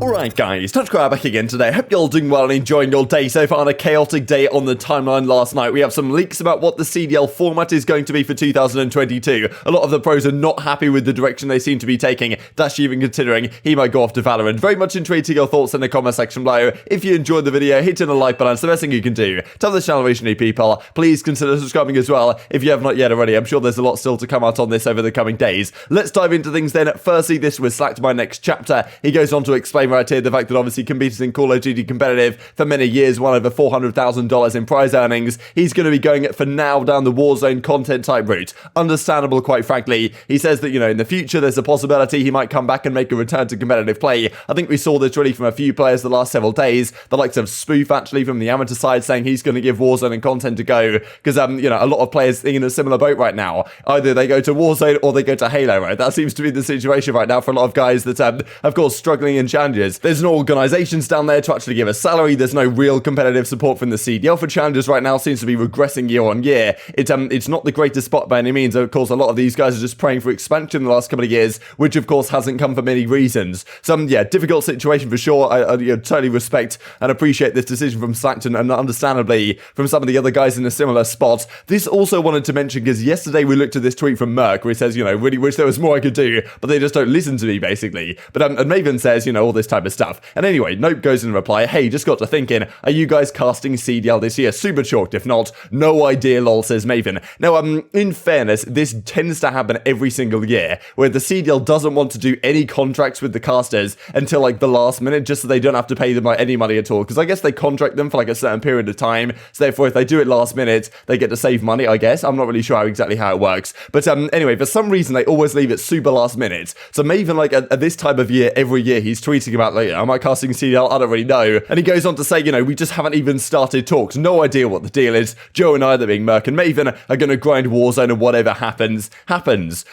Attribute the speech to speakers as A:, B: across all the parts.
A: Alright guys, TacticalRab back again today. Hope you're all doing well and enjoying your day so far. On a chaotic day on the timeline last night, we have some leaks about what the CDL format is going to be for 2022. A lot of the pros are not happy with the direction they seem to be taking. Dashy even considering he might go off to Valorant. Very much intrigued to your thoughts in the comment section below. If you enjoyed the video, hit in a like button. It's the best thing you can do. Tell the channel reach new people. Please consider subscribing as well if you have not yet already. I'm sure there's a lot still to come out on this over the coming days. Let's dive into things then. Firstly, this was Slacked my next chapter. He goes on to explain right here the fact that obviously competed in Call of Duty competitive for many years, won over $400,000 in prize earnings. He's going to be going for now down the Warzone content type route. Understandable, quite frankly. He says that, you know, in the future there's a possibility he might come back and make a return to competitive play. I think we saw this really from a few players the last several days. The likes of Spoof actually from the amateur side saying he's going to give Warzone and content to go because, you know, a lot of players in a similar boat right now. Either they go to Warzone or they go to Halo, right? That seems to be the situation right now for a lot of guys that, of course, struggling in challenges. There's no organizations down there to actually give a salary. There's no real competitive support from the CDL for challenges right now. Seems to be regressing year on year. It's not the greatest spot by any means. Of course, a lot of these guys are just praying for expansion in the last couple of years, which of course hasn't come for many reasons. Some, yeah, difficult situation for sure. I totally respect and appreciate this decision from Slackton and understandably from some of the other guys in a similar spot. This also wanted to mention because yesterday we looked at this tweet from Mack where he says, you know, really wish there was more I could do, but they just don't listen to me basically. But and Maven says, you know, all this type of stuff. And anyway, Nope goes in reply, hey, just got to thinking, are you guys casting CDL this year? Super chalked, if not, no idea, lol, says Maven. Now, in fairness, this tends to happen every single year, where the CDL doesn't want to do any contracts with the casters until, like, the last minute, just so they don't have to pay them, like, any money at all, because I guess they contract them for, like, a certain period of time, so therefore, if they do it last minute, they get to save money, I guess. I'm not really sure exactly how it works, but, anyway, for some reason, they always leave it super last minute, so Maven, like, at this time of year, every year, he's tweeting about, like, am I casting CDL? I don't really know. And he goes on to say, you know, we just haven't even started talks. No idea what the deal is. Joe and I, that being Merc and Maven, are going to grind Warzone and whatever happens.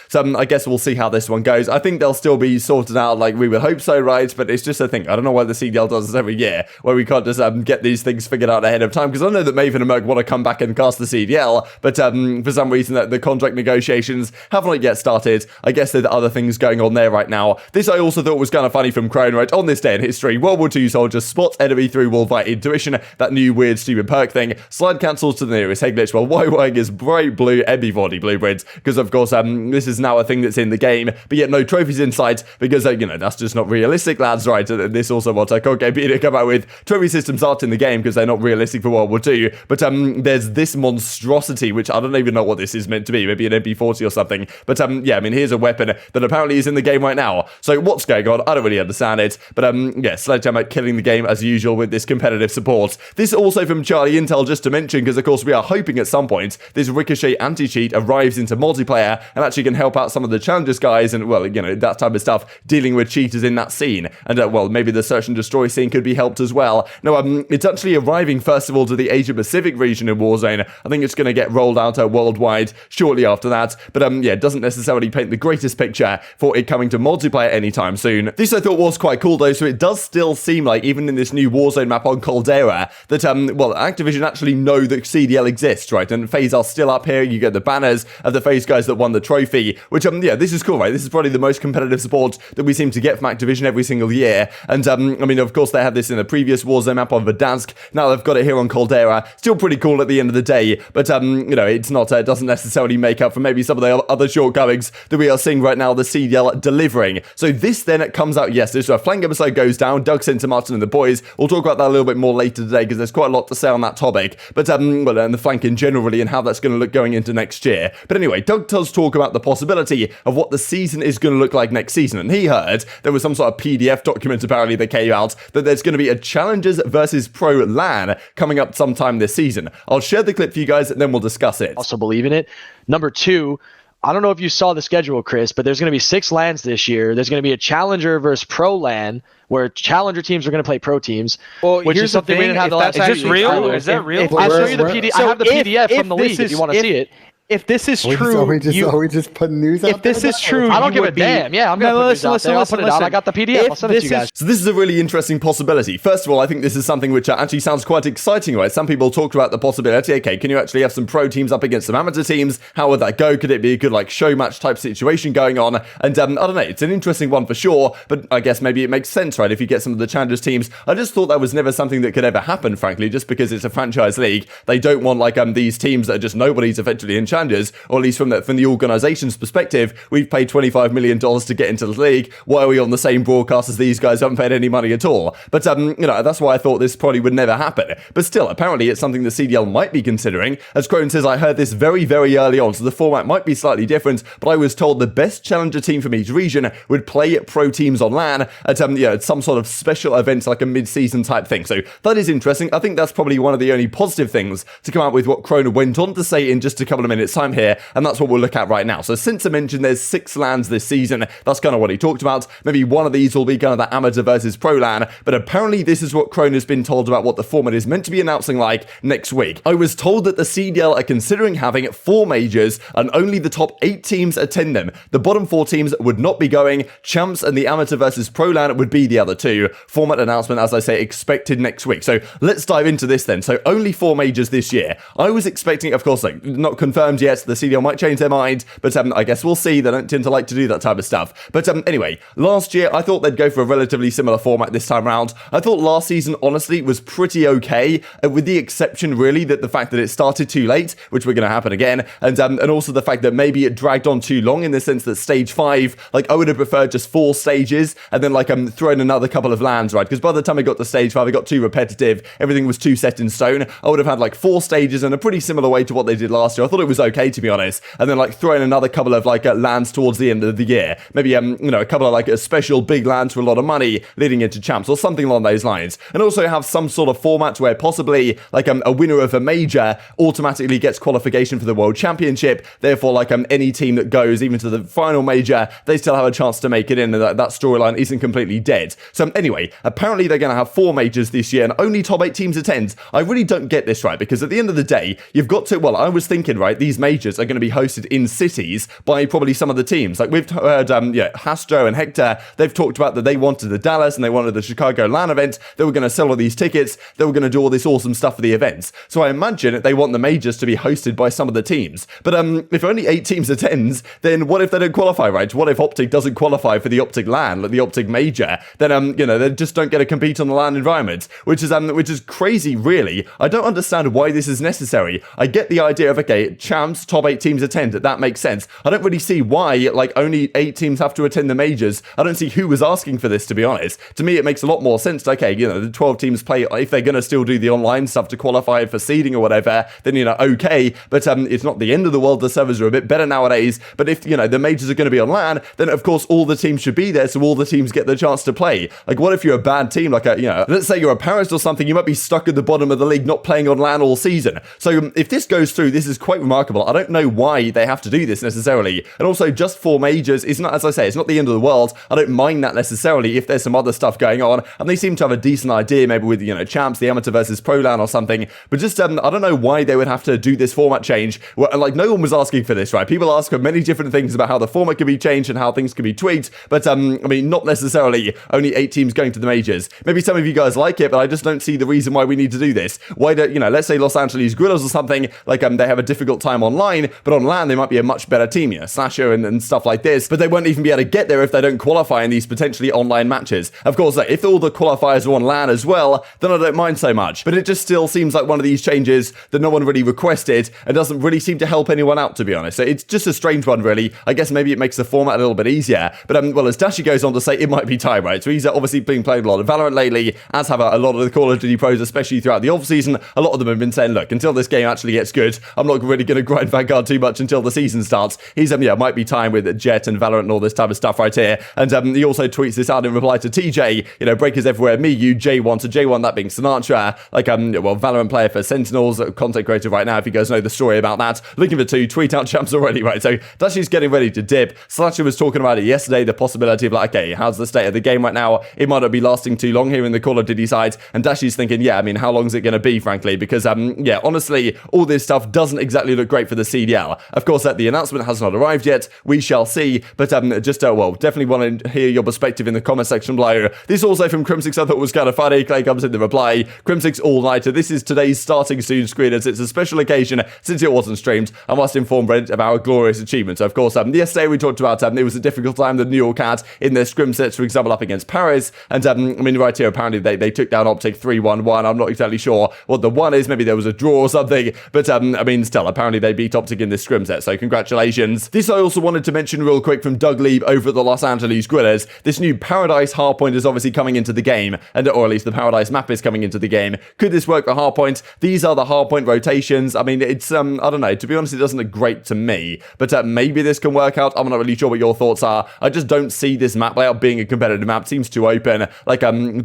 A: So I guess we'll see how this one goes. I think they'll still be sorted out like we would hope so, right? But it's just a thing. I don't know why the CDL does this every year, where we can't just get these things figured out ahead of time. Because I know that Maven and Merc want to come back and cast the CDL, but for some reason the contract negotiations haven't yet started. I guess there's other things going on there right now. This I also thought was kind of funny from Crone, right? On this day in history, World War II soldiers spots enemy through wall fight intuition, that new weird stupid perk thing, slide cancels to the nearest head glitch while YYing is bright blue everybody blueprints, because of course this is now a thing that's in the game, but yet no trophies in sight, because you know, that's just not realistic, lads, right? This also what Octane come out with. Trophy systems aren't in the game because they're not realistic for World War II, but there's this monstrosity, which I don't even know what this is meant to be, maybe an MP40 or something, but yeah, I mean, here's a weapon that apparently is in the game right now, so what's going on? I don't really understand it, but yeah, Sledgehammer killing the game as usual with this competitive support. This also from Charlie Intel, just to mention, because of course we are hoping at some point this Ricochet anti-cheat arrives into multiplayer and actually can help out some of the challenges guys and, well, you know, that type of stuff, dealing with cheaters in that scene. And, well, maybe the search and destroy scene could be helped as well. No, it's actually arriving, first of all, to the Asia-Pacific region in Warzone. I think it's going to get rolled out worldwide shortly after that. But, yeah, it doesn't necessarily paint the greatest picture for it coming to multiplayer anytime soon. This I thought was quite cool, though, so it does still seem like, even in this new Warzone map on Caldera, that, well, Activision actually know that CDL exists, right? And FaZe are still up here. You get the banners of the FaZe guys that won the trophy, which, yeah, this is cool, right? This is probably the most competitive support that we seem to get from Activision every single year. And, I mean, of course, they had this in the previous Warzone map on Verdansk. Now they've got it here on Caldera. Still pretty cool at the end of the day, but, you know, it's not, it doesn't necessarily make up for maybe some of the other shortcomings that we are seeing right now, the CDL delivering. So this then comes out, yes, this flank episode goes down. Doug sent to Martin and the boys. We'll talk about that a little bit more later today because there's quite a lot to say on that topic. But, well, and the flank in general, really, and how that's going to look going into next year. But anyway, Doug does talk about the possibility of what the season is going to look like next season. And he heard there was some sort of PDF document apparently that came out that there's going to be a Challengers versus Pro LAN coming up sometime this season. I'll share the clip for you guys and then we'll discuss it.
B: Also believe in it. Number two, I don't know if you saw the schedule, Chris, but there's going to be 6 LANs this year. There's going to be a Challenger versus Pro LAN, where Challenger teams are going to play Pro teams,
C: well,
B: which is something we didn't have the last time.
C: Is this real? Is that real?
B: I'll show you the PDF. I have the PDF from the league if you want to see it. if this is
C: Are
B: true,
C: we just putting news out
B: if this
C: there
B: is true,
C: now?
B: I don't give a damn. Yeah, I'm gonna put news out there. I'll put it out. I got the PDF. I'll send it to you guys.
A: So this is a really interesting possibility. First of all, I think this is something which actually sounds quite exciting, right? Some people talked about the possibility, okay, can you actually have some pro teams up against some amateur teams? How would that go? Could it be a good like show match type situation going on? And I don't know, it's an interesting one for sure, but I guess maybe it makes sense, right? If you get some of the challengers teams. I just thought that was never something that could ever happen, frankly, just because it's a franchise league. They don't want like these teams that are just nobodies effectively in challengers, or at least from the organization's perspective. We've paid $25 million to get into the league. Why are we on the same broadcast as these guys? Haven't paid any money at all. But you know, that's why I thought this probably would never happen. But still, apparently it's something the CDL might be considering. As Crone says, I heard this very, very early on, so the format might be slightly different, but I was told the best challenger team from each region would play pro teams on LAN at you know, some sort of special event, like a mid-season type thing. So that is interesting. I think that's probably one of the only positive things to come out with what Crone went on to say in just a couple of minutes time here, and that's what we'll look at right now. So since I mentioned there's 6 LANs this season, that's kind of what he talked about. Maybe one of these will be kind of the amateur versus pro LAN, but apparently this is what Crone has been told about what the format is meant to be announcing like next week. I was told that the CDL are considering having 4 majors and only the top 8 teams attend them. The bottom 4 teams would not be going. Champs and the amateur versus pro LAN would be the other 2. Format announcement, as I say, expected next week. So let's dive into this then. So only 4 majors this year. I was expecting, of course, like not confirmed yet. The CDL might change their mind, but I guess we'll see. They don't tend to like to do that type of stuff. But anyway, last year I thought they'd go for a relatively similar format this time around. I thought last season, honestly, was pretty okay, with the exception really that the fact that it started too late, which we're going to happen again, and also the fact that maybe it dragged on too long in the sense that stage 5, like I would have preferred just 4 stages and then like throw in another couple of lands, right? Because by the time I got to stage 5, it got too repetitive. Everything was too set in stone. I would have had like 4 stages in a pretty similar way to what they did last year. I thought it was okay, to be honest. And then like throw in another couple of like lands towards the end of the year. Maybe you know, a couple of like a special big lands for a lot of money leading into champs or something along those lines. And also have some sort of format where possibly like a winner of a major automatically gets qualification for the World Championship. Therefore, like any team that goes even to the final major, they still have a chance to make it in, and that storyline isn't completely dead. So anyway, apparently they're going to have 4 majors this year and only top 8 teams attend. I really don't get this, right? Because at the end of the day, you've got to, well, I was thinking, right, these majors are going to be hosted in cities by probably some of the teams. Like we've heard, Hastro and Hector, they've talked about that they wanted the Dallas and they wanted the Chicago LAN event. They were going to sell all these tickets. They were going to do all this awesome stuff for the events. So I imagine they want the majors to be hosted by some of the teams. But if only 8 teams attends, then what if they don't qualify, right? What if Optic doesn't qualify for the Optic LAN, like the Optic major? Then you know, they just don't get to compete on the LAN environment, which is crazy, really. I don't understand why this is necessary. I get the idea of, okay, champs, top 8 teams attend. That makes sense. I don't really see why like only 8 teams have to attend the majors. I don't see who was asking for this, to be honest. To me, it makes a lot more sense. Okay, you know, the 12 teams play, if they're going to still do the online stuff to qualify for seeding or whatever, then, you know, okay, but it's not the end of the world. The servers are a bit better nowadays. But if, you know, the majors are going to be on LAN, then of course all the teams should be there, so all the teams get the chance to play. Like, what if you're a bad team, like you know, let's say you're a Paris or something, you might be stuck at the bottom of the league not playing on LAN all season. So if this goes through, this is quite remarkable. I don't know why they have to do this necessarily. And also, just 4 majors is not, as I say, it's not the end of the world. I don't mind that necessarily if there's some other stuff going on, and they seem to have a decent idea, maybe with, you know, champs, the amateur versus pro LAN or something. But just I don't know why they would have to do this format change. Well, like, no one was asking for this, right? People ask for many different things about how the format could be changed and how things could be tweaked, but I mean, not necessarily only 8 teams going to the majors. Maybe some of you guys like it, but I just don't see the reason why we need to do this. Why do, you know, let's say Los Angeles Guerrillas or something, like they have a difficult time online, but on LAN they might be a much better team, you know, Slasher and stuff like this, but they won't even be able to get there if they don't qualify in these potentially online matches. Of course, like, if all the qualifiers are on LAN as well, then I don't mind so much, but it just still seems like one of these changes that no one really requested and doesn't really seem to help anyone out, to be honest. So it's just a strange one, really. I guess maybe it makes the format a little bit easier, but well, as Dashy goes on to say, it might be time, right? So he's obviously been playing a lot of Valorant lately, as have a lot of the Call of Duty pros, especially throughout the off-season. A lot of them have been saying, look, until this game actually gets good, I'm not really going to grind Vanguard too much until the season starts. He's, yeah, might be time with Jet and Valorant and all this type of stuff right here. And he also tweets this out in reply to TJ, you know, breakers everywhere, me, you, J1. So J1, that being Sinatra, like, well, Valorant player for Sentinels, content creator right now, if you guys know the story about that. Looking for 2, tweet out champs already, right? So Dashy's getting ready to dip. Slasher was talking about it yesterday, the possibility of like, okay, how's the state of the game right now? It might not be lasting too long here in the Call of Duty side. And Dashy's thinking, yeah, I mean, how long is it going to be, frankly? Because, yeah, honestly, all this stuff doesn't exactly look great great for the CDL. Of course, the announcement has not arrived yet. We shall see. But well, definitely want to hear your perspective in the comment section below. This also from Crimsix I thought was kind of funny. Clay comes in the reply. Crimsix all-nighter. This is today's starting soon screen as it's a special occasion since it wasn't streamed. I must inform Brent of our glorious achievements. Of course, yesterday we talked about it was a difficult time the New York had in their scrim sets, for example, up against Paris. And I mean, right here, apparently they took down Optic 3-1-1. I'm not exactly sure what the one is. Maybe there was a draw or something. But I mean, still, apparently they beat Optic in this scrim set. So congratulations. This I also wanted to mention real quick from Doug Lieb over at the Los Angeles Guerrillas. This new Paradise hardpoint is obviously coming into the game, or at least the Paradise map is coming into the game. Could this work for hardpoint? These are the hardpoint rotations. I mean, it's I don't know. To be honest, it doesn't look great to me. But maybe this can work out. I'm not really sure what your thoughts are. I just don't see this map layout being a competitive map. It seems too open. Like I mean,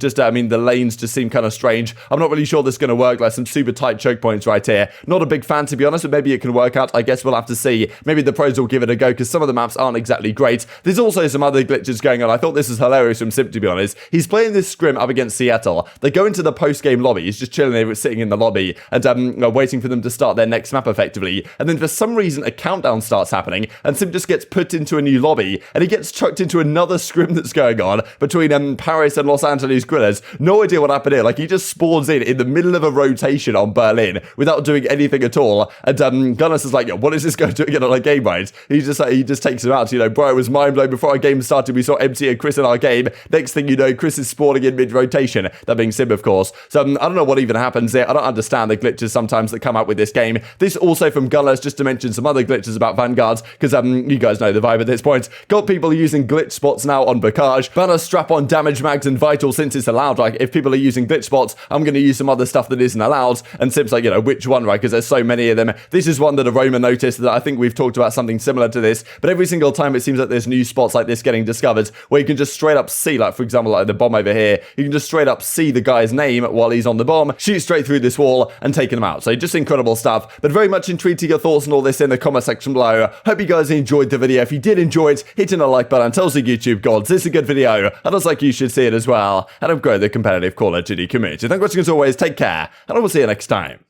A: the lanes just seem kind of strange. I'm not really sure this is going to work. Like some super tight choke points right here. Not a big fan, to be honest, but maybe it can work out. I guess we'll have to see. Maybe the pros will give it a go because some of the maps aren't exactly great. There's also some other glitches going on. I thought this is hilarious from Simp, to be honest. He's playing this scrim up against Seattle. They go into the post-game lobby. He's just chilling there, sitting in the lobby and waiting for them to start their next map effectively. And then for some reason, a countdown starts happening and Simp just gets put into a new lobby and he gets chucked into another scrim that's going on between Paris and Los Angeles Guerrillas. No idea what happened here. Like he just spawns in the middle of a rotation on Berlin without doing anything at all. And Gunless is like, yo, what is this guy doing in on a game mode? He just takes him out. You know, bro, it was mind blown. Before our game started, we saw MC and Chris in our game. Next thing you know, Chris is spawning in mid-rotation. That being Simp, of course. So I don't know what even happens here. I don't understand the glitches sometimes that come out with this game. This also from Gunless, just to mention some other glitches about Vanguards, because you guys know the vibe at this point. Got people using glitch spots now on Bocage. Banner strap on damage mags and vital since it's allowed. Like, if people are using glitch spots, I'm going to use some other stuff that isn't allowed. And Simp's like, you know, which one, right? Because there's so many of them. This is one that Aroma noticed that I think we've talked about something similar to this. But every single time it seems like there's new spots like this getting discovered where you can just straight up see, like, for example, like the bomb over here, you can just straight up see the guy's name while he's on the bomb, shoot straight through this wall and take him out. So just incredible stuff. But very much intrigued to your thoughts on all this in the comment section below. Hope you guys enjoyed the video. If you did enjoy it, hitting a like button tells the YouTube gods this is a good video. And looks like you should see it as well. And I've grown the competitive Call of Duty community. Thanks for watching as always. Take care. And I will see you next time.